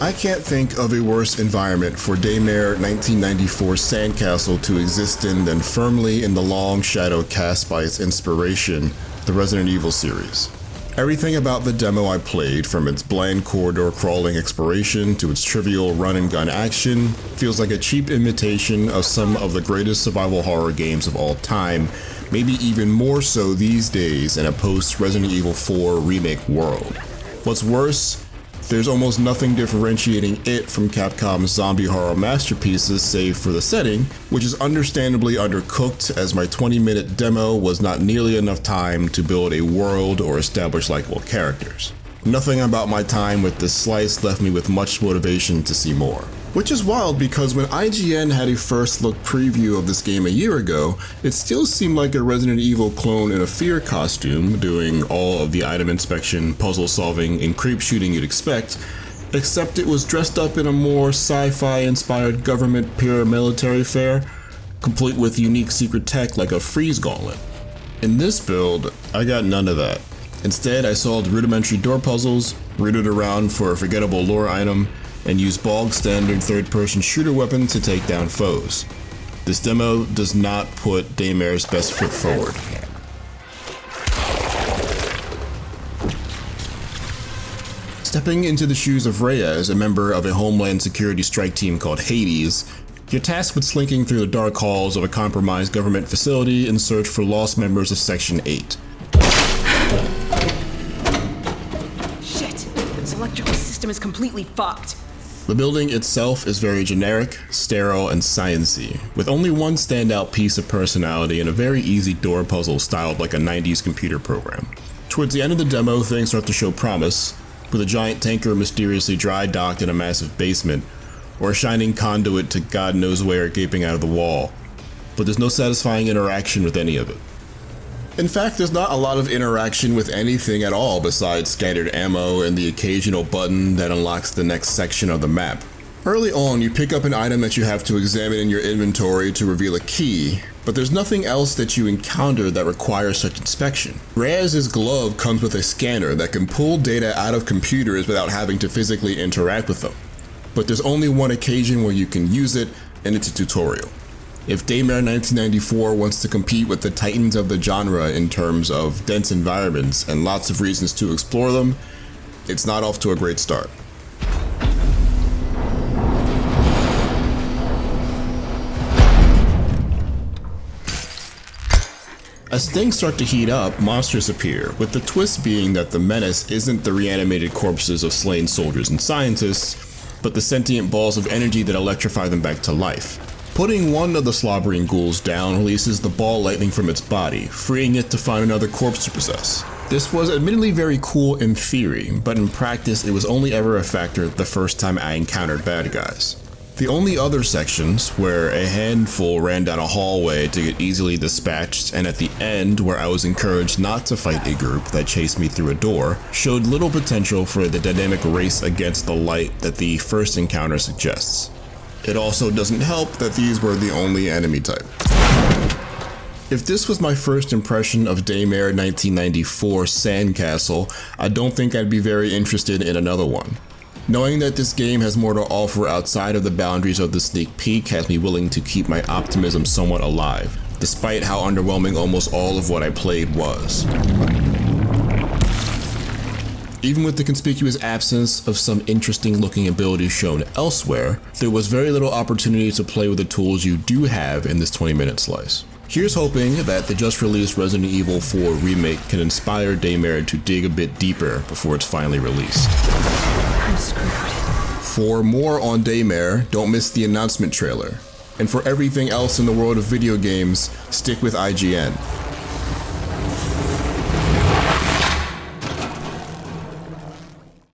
I can't think of a worse environment for Daymare 1994 Sandcastle to exist in than firmly in the long shadow cast by its inspiration, the Resident Evil series. Everything about the demo I played, from its bland corridor crawling exploration to its trivial run and gun action, feels like a cheap imitation of some of the greatest survival horror games of all time, maybe even more so these days in a post-Resident Evil 4 Remake world. What's worse, there's almost nothing differentiating it from Capcom's zombie horror masterpieces save for the setting, which is understandably undercooked as my 20-minute demo was not nearly enough time to build a world or establish likable characters. Nothing about my time with this slice left me with much motivation to see more. Which is wild because when IGN had a first look preview of this game a year ago, it still seemed like a Resident Evil clone in a Fear costume, doing all of the item inspection, puzzle solving, and creep shooting you'd expect, except it was dressed up in a more sci-fi inspired government paramilitary fare, complete with unique secret tech like a freeze gauntlet. In this build, I got none of that. Instead, I solved rudimentary door puzzles, rooted around for a forgettable lore item, and use bog standard third-person shooter weapon to take down foes. This demo does not put Daymare's best foot forward. Stepping into the shoes of Reyes, a member of a Homeland Security strike team called Hades, you're tasked with slinking through the dark halls of a compromised government facility in search for lost members of Section 8. Shit! This electrical system is completely fucked. The building itself is very generic, sterile, and science-y, with only one standout piece of personality and a very easy door puzzle styled like a 90s computer program. Towards the end of the demo, things start to show promise, with a giant tanker mysteriously dry docked in a massive basement, or a shining conduit to God knows where gaping out of the wall, but there's no satisfying interaction with any of it. In fact, there's not a lot of interaction with anything at all besides scattered ammo and the occasional button that unlocks the next section of the map. Early on, you pick up an item that you have to examine in your inventory to reveal a key, but there's nothing else that you encounter that requires such inspection. Reyes' glove comes with a scanner that can pull data out of computers without having to physically interact with them. But there's only one occasion where you can use it, and it's a tutorial. If Daymare 1994 wants to compete with the titans of the genre in terms of dense environments and lots of reasons to explore them, it's not off to a great start. As things start to heat up, monsters appear, with the twist being that the menace isn't the reanimated corpses of slain soldiers and scientists, but the sentient balls of energy that electrify them back to life. Putting one of the slobbering ghouls down releases the ball lightning from its body, freeing it to find another corpse to possess. This was admittedly very cool in theory, but in practice it was only ever a factor the first time I encountered bad guys. The only other sections, where a handful ran down a hallway to get easily dispatched, and at the end, where I was encouraged not to fight a group that chased me through a door, showed little potential for the dynamic race against the light that the first encounter suggests. It also doesn't help that these were the only enemy type. If this was my first impression of Daymare 1994 Sandcastle, I don't think I'd be very interested in another one. Knowing that this game has more to offer outside of the boundaries of the sneak peek has me willing to keep my optimism somewhat alive, despite how underwhelming almost all of what I played was. Even with the conspicuous absence of some interesting looking abilities shown elsewhere, there was very little opportunity to play with the tools you do have in this 20-minute slice. Here's hoping that the just released Resident Evil 4 Remake can inspire Daymare to dig a bit deeper before it's finally released. I'm screwed. For more on Daymare, don't miss the announcement trailer. And for everything else in the world of video games, stick with IGN.